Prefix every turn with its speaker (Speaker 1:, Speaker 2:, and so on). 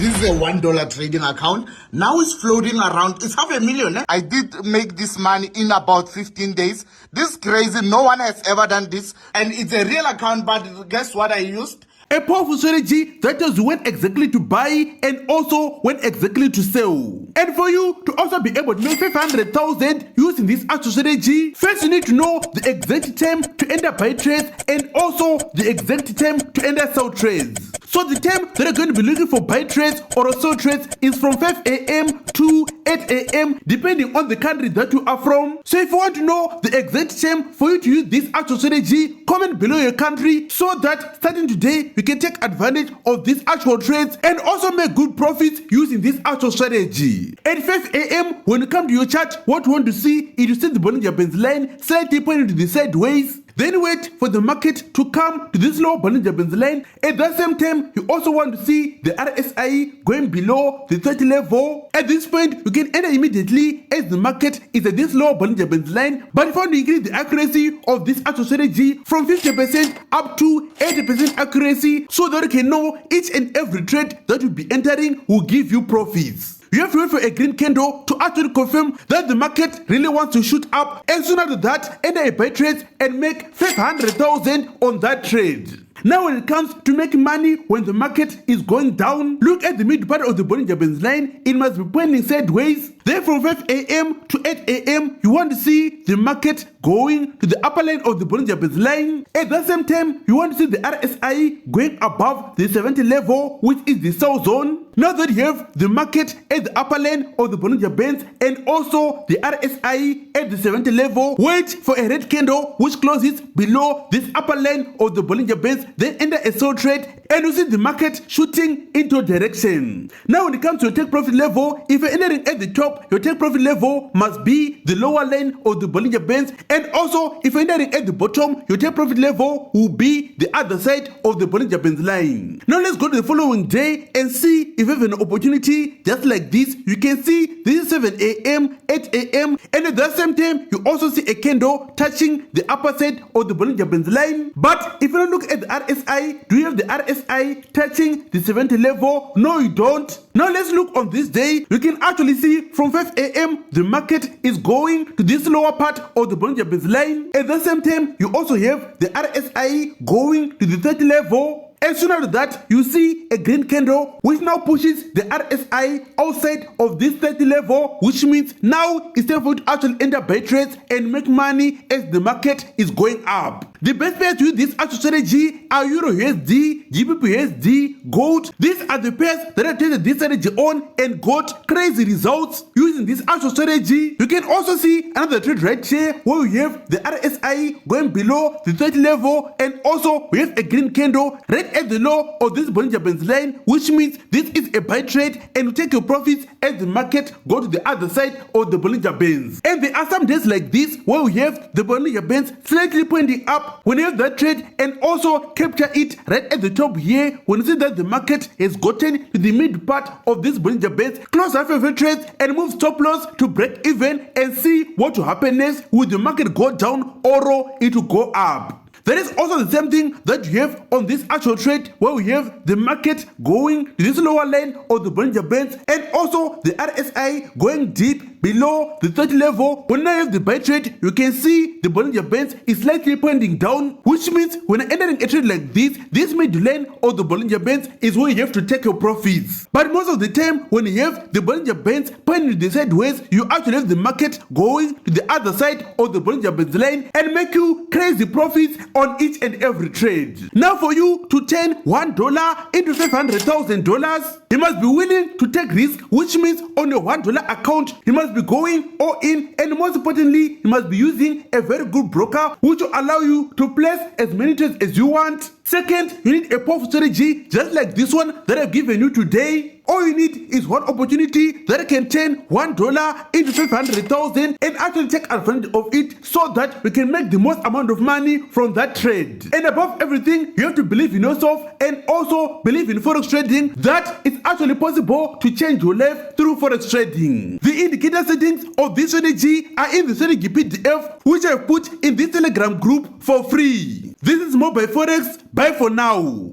Speaker 1: This is a $1 trading account. Now it's floating around. It's $500,000. I did make this money in about 15 days. This is crazy. No one has ever done this. And it's a real account, but guess what I used?
Speaker 2: A powerful strategy that tells you when exactly to buy and also when exactly to sell. And for you to also be able to make 500,000 using this actual strategy, first you need to know the exact time to enter buy trades and also the exact time to enter sell trades. So the time that you're going to be looking for buy trades or sell trades is from 5 a.m. to 8 a.m. depending on the country that you are from. So if you want to know the exact time for you to use this actual strategy, comment below your country so that starting today you can take advantage of these actual trades and also make good profits using this actual strategy. At 5 a.m. when you come to your chart, what you want to see is you see the Bollinger Bands line slightly pointing to the sideways. Then wait for the market to come to this low Bollinger Bands line. At the same time, you also want to see the RSI going below the 30 level. At this point, you can enter immediately as the market is at this low Bollinger Bands line. But if you want to increase the accuracy of this actual strategy from 50% up to 80% accuracy so that you can know each and every trade that you'll be entering will give you profits. You have to wait for a green candle to actually confirm that the market really wants to shoot up, and soon after that, enter a buy trade and make 500,000 on that trade. Now when it comes to making money when the market is going down, look at the mid part of the Bollinger Bands line. It must be pointing sideways. Then from 5 a.m. to 8 a.m. you want to see the market going to the upper line of the Bollinger Bands line. At the same time, you want to see the RSI going above the 70 level, which is the sell zone. Now that you have the market at the upper line of the Bollinger Bands and also the RSI at the 70 level, wait for a red candle which closes below this upper line of the Bollinger Bands, then enter a sell trade and you see the market shooting into a direction. Now when it comes to your take profit level, if you're entering at the top, your take profit level must be the lower line of the Bollinger Bands, and also if you're entering at the bottom, your take profit level will be the other side of the Bollinger Bands line. Now let's go to the following day and see if you have an opportunity just like this. You can see this is 7 a.m., 8 a.m. and at the same time you also see a candle touching the upper side of the Bollinger Bands line. But if you don't look at the RSI, do you have the RSI touching the 70 level? No, you don't. Now let's look on this day. You can actually see from 5 a.m. the market is going to this lower part of the Bollinger Bands line. At the same time, you also have the RSI going to the 30 level. As soon as that, you see a green candle which now pushes the RSI outside of this 30 level, which means now it's time for you to actually enter buy trades and make money as the market is going up. The best pairs to use this actual strategy are Euro USD, GBP USD, Gold. These are the pairs that I tested this strategy on and got crazy results using this actual strategy. You can also see another trade right here where we have the RSI going below the 30 level, and also we have a green candle right at the low of this Bollinger Bands line, which means this is a buy trade and you take your profits as the market go to the other side of the Bollinger Bands. And there are some days like this where we have the Bollinger Bands slightly pointing up. When you have that trade and also capture it right at the top here, when you see that the market has gotten to the mid part of this Bollinger Bands, close our favorite trades and move stop loss to break even and see what will happen next. Will the market go down or it will go up? That is also the same thing that you have on this actual trade where we have the market going to this lower line of the Bollinger Bands and also the RSI going deep below the 30 level. When I have the buy trade, you can see the Bollinger Bands is slightly pointing down, which means when entering a trade like this mid line of the Bollinger Bands is where you have to take your profits. But most of the time when you have the Bollinger Bands pointing the sideways, you actually have the market going to the other side of the Bollinger Bands line and make you crazy profits on each and every trade. Now for you to turn $1 into $500,000, you must be willing to take risk, which means on your $1 account, you must be going all in, and most importantly, you must be using a very good broker which will allow you to place as many trades as you want. Second, you need a powerful strategy just like this one that I've given you today. All you need is one opportunity that can turn $1 into 500,000 and actually take advantage of it so that we can make the most amount of money from that trade. And above everything, you have to believe in yourself and also believe in Forex trading, that it's actually possible to change your life through Forex trading. The indicator settings of this strategy are in the strategy PDF, which I put in this Telegram group for free. This is More by Forex. Bye for now.